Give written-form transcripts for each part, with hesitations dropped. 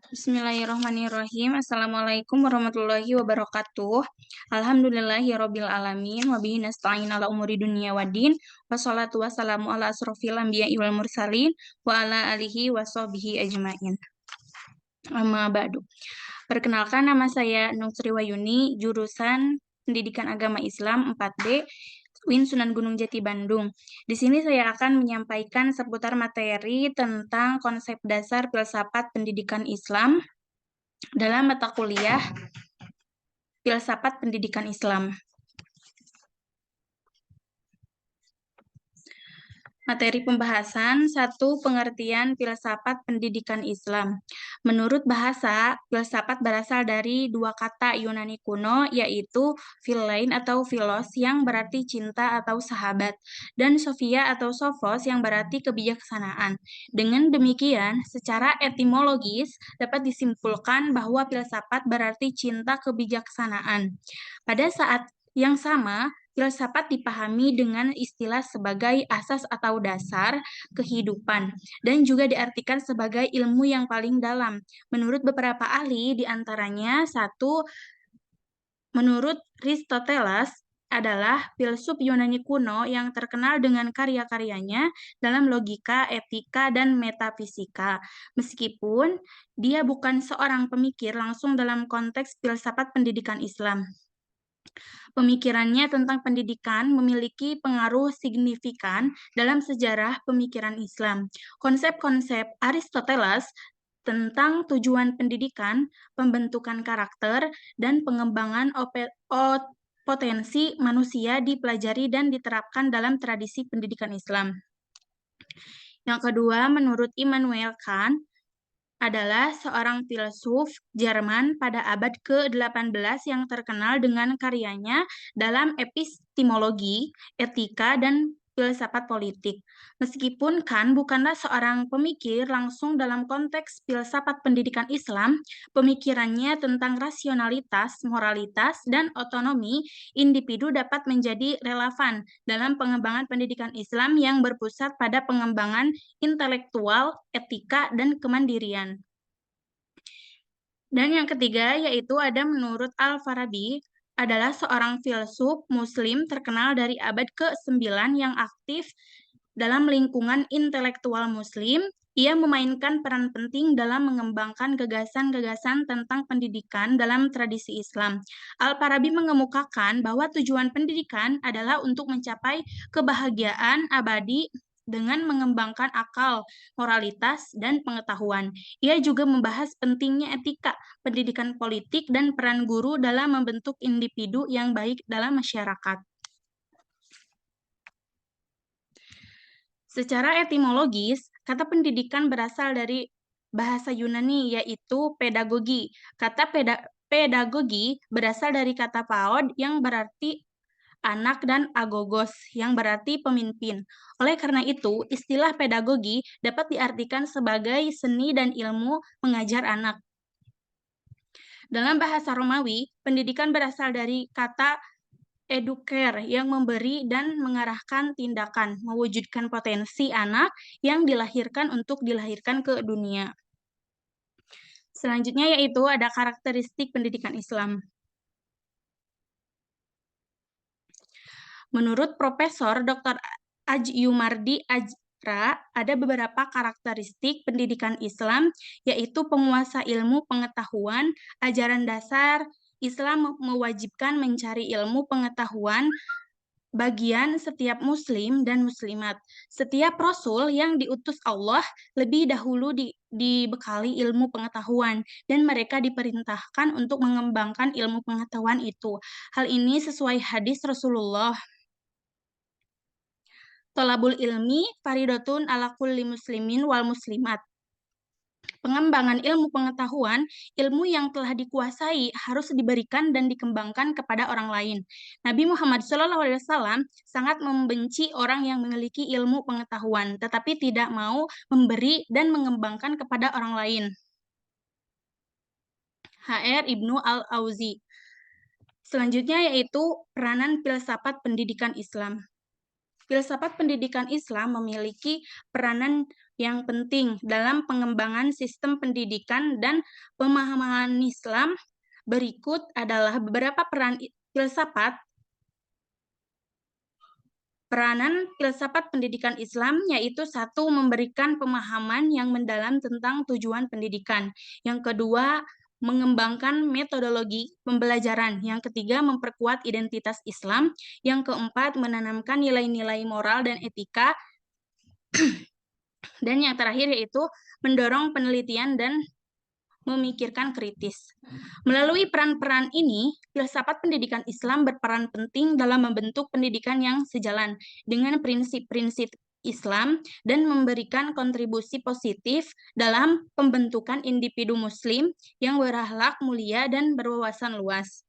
Bismillahirrahmanirrahim. Assalamualaikum warahmatullahi wabarakatuh. Alhamdulillahirabbil alamin wa bihi nasta'in ala umuri dunya waddin. Wassalatu wassalamu ala asrofil anbiya'i wal mursalin wa ala alihi wa sahbihi ajmain. Amma ba'du. Perkenalkan, nama saya Nung Sri Wayuni, jurusan Pendidikan Agama Islam 4D UIN Sunan Gunung Jati Bandung. Di sini saya akan menyampaikan seputar materi tentang konsep dasar filsafat pendidikan Islam dalam mata kuliah Filsafat Pendidikan Islam. Materi pembahasan 1. Pengertian filsafat pendidikan Islam. Menurut bahasa, filsafat berasal dari dua kata Yunani kuno, yaitu philein atau philos yang berarti cinta atau sahabat, dan sophia atau sophos yang berarti kebijaksanaan. Dengan demikian, secara etimologis dapat disimpulkan bahwa filsafat berarti cinta kebijaksanaan. Pada saat yang sama, filsafat dipahami dengan istilah sebagai asas atau dasar kehidupan dan juga diartikan sebagai ilmu yang paling dalam. Menurut beberapa ahli, diantaranya satu, menurut Aristoteles adalah filsuf Yunani kuno yang terkenal dengan karya-karyanya dalam logika, etika, dan metafisika. Meskipun dia bukan seorang pemikir langsung dalam konteks filsafat pendidikan Islam. Pemikirannya tentang pendidikan memiliki pengaruh signifikan dalam sejarah pemikiran Islam. Konsep-konsep Aristoteles tentang tujuan pendidikan, pembentukan karakter, dan pengembangan potensi manusia dipelajari dan diterapkan dalam tradisi pendidikan Islam. Yang kedua, menurut Immanuel Kant, adalah seorang filsuf Jerman pada abad ke-18 yang terkenal dengan karyanya dalam epistemologi, etika, dan filsafat politik. Meskipun Kant bukanlah seorang pemikir langsung dalam konteks filsafat pendidikan Islam, pemikirannya tentang rasionalitas, moralitas, dan otonomi individu dapat menjadi relevan dalam pengembangan pendidikan Islam yang berpusat pada pengembangan intelektual, etika, dan kemandirian. Dan yang ketiga yaitu ada menurut Al-Farabi, adalah seorang filsuf muslim terkenal dari abad ke-9 yang aktif dalam lingkungan intelektual muslim. Ia memainkan peran penting dalam mengembangkan gagasan-gagasan tentang pendidikan dalam tradisi Islam. Al-Farabi mengemukakan bahwa tujuan pendidikan adalah untuk mencapai kebahagiaan abadi dengan mengembangkan akal, moralitas, dan pengetahuan. Ia juga membahas pentingnya etika, pendidikan politik, dan peran guru dalam membentuk individu yang baik dalam masyarakat. Secara etimologis, kata pendidikan berasal dari bahasa Yunani, yaitu pedagogi. Kata pedagogi berasal dari kata paod yang berarti anak dan agogos yang berarti pemimpin. Oleh karena itu, istilah pedagogi dapat diartikan sebagai seni dan ilmu mengajar anak. Dalam bahasa Romawi, pendidikan berasal dari kata educare yang memberi dan mengarahkan tindakan, mewujudkan potensi anak yang dilahirkan untuk dilahirkan ke dunia. Selanjutnya yaitu ada karakteristik pendidikan Islam. Menurut Profesor Dr. Ajyumardi Ajra, ada beberapa karakteristik pendidikan Islam, yaitu penguasa ilmu pengetahuan, ajaran dasar, Islam mewajibkan mencari ilmu pengetahuan, bagian setiap muslim dan muslimat. Setiap rasul yang diutus Allah lebih dahulu dibekali ilmu pengetahuan dan mereka diperintahkan untuk mengembangkan ilmu pengetahuan itu. Hal ini sesuai hadis Rasulullah. Tolabul ilmi faridatun ala kulli muslimin wal muslimat. Pengembangan ilmu pengetahuan, ilmu yang telah dikuasai harus diberikan dan dikembangkan kepada orang lain. Nabi Muhammad SAW sangat membenci orang yang memiliki ilmu pengetahuan, tetapi tidak mau memberi dan mengembangkan kepada orang lain. HR Ibnu Al-Auzi. Selanjutnya yaitu peranan filsafat pendidikan Islam. Filsafat pendidikan Islam memiliki peranan yang penting dalam pengembangan sistem pendidikan dan pemahaman Islam. Berikut adalah beberapa filsafat Peranan filsafat pendidikan Islam yaitu satu, memberikan pemahaman yang mendalam tentang tujuan pendidikan. Yang kedua, mengembangkan metodologi pembelajaran. Yang ketiga, memperkuat identitas Islam. Yang keempat, menanamkan nilai-nilai moral dan etika. Dan yang terakhir yaitu mendorong penelitian dan memikirkan kritis. Melalui peran-peran ini, filsafat pendidikan Islam berperan penting dalam membentuk pendidikan yang sejalan dengan prinsip-prinsip Islam dan memberikan kontribusi positif dalam pembentukan individu Muslim yang berakhlak mulia dan berwawasan luas.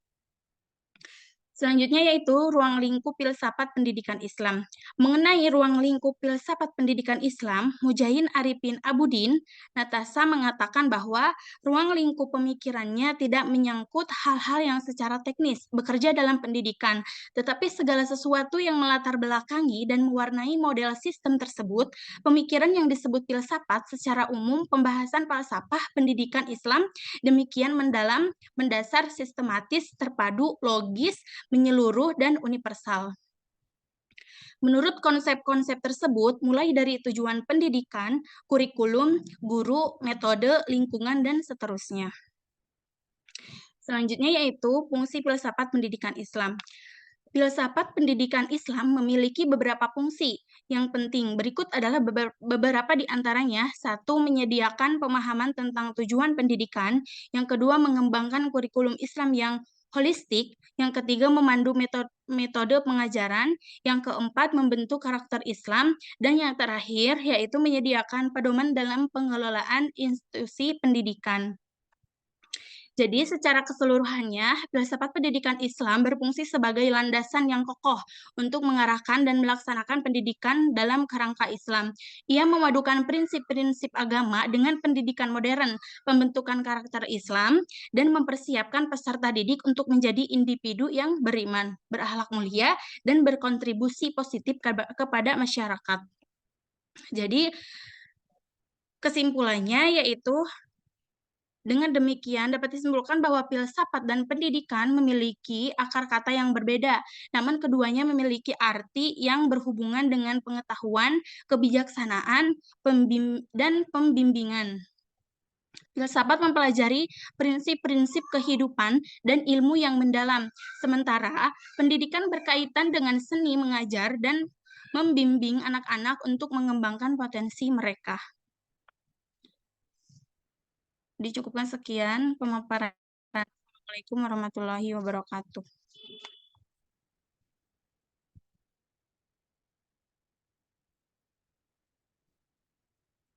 Selanjutnya yaitu ruang lingkup filsafat pendidikan Islam. Mengenai ruang lingkup filsafat pendidikan Islam, Mujahid Arifin Abudin Natasa mengatakan bahwa ruang lingkup pemikirannya tidak menyangkut hal-hal yang secara teknis bekerja dalam pendidikan, tetapi segala sesuatu yang melatar belakangi dan mewarnai model sistem tersebut. Pemikiran yang disebut filsafat secara umum pembahasan falsafah pendidikan Islam demikian mendalam, mendasar, sistematis, terpadu, logis, menyeluruh, dan universal. Menurut konsep-konsep tersebut, mulai dari tujuan pendidikan, kurikulum, guru, metode, lingkungan, dan seterusnya. Selanjutnya yaitu fungsi filsafat pendidikan Islam. Filsafat pendidikan Islam memiliki beberapa fungsi yang penting. Berikut adalah beberapa di antaranya. Satu, menyediakan pemahaman tentang tujuan pendidikan. Yang kedua, mengembangkan kurikulum Islam yang holistik. Yang ketiga, memandu metode pengajaran. Yang keempat, membentuk karakter Islam. Dan yang terakhir, yaitu menyediakan pedoman dalam pengelolaan institusi pendidikan. Jadi secara keseluruhannya, filsafat pendidikan Islam berfungsi sebagai landasan yang kokoh untuk mengarahkan dan melaksanakan pendidikan dalam kerangka Islam. Ia memadukan prinsip-prinsip agama dengan pendidikan modern, pembentukan karakter Islam, dan mempersiapkan peserta didik untuk menjadi individu yang beriman, berakhlak mulia, dan berkontribusi positif kepada masyarakat. Jadi, kesimpulannya yaitu dengan demikian, dapat disimpulkan bahwa filsafat dan pendidikan memiliki akar kata yang berbeda, namun keduanya memiliki arti yang berhubungan dengan pengetahuan, kebijaksanaan, dan pembimbingan. Filsafat mempelajari prinsip-prinsip kehidupan dan ilmu yang mendalam, sementara pendidikan berkaitan dengan seni mengajar dan membimbing anak-anak untuk mengembangkan potensi mereka. Dicukupkan sekian pemaparan. Assalamualaikum warahmatullahi wabarakatuh.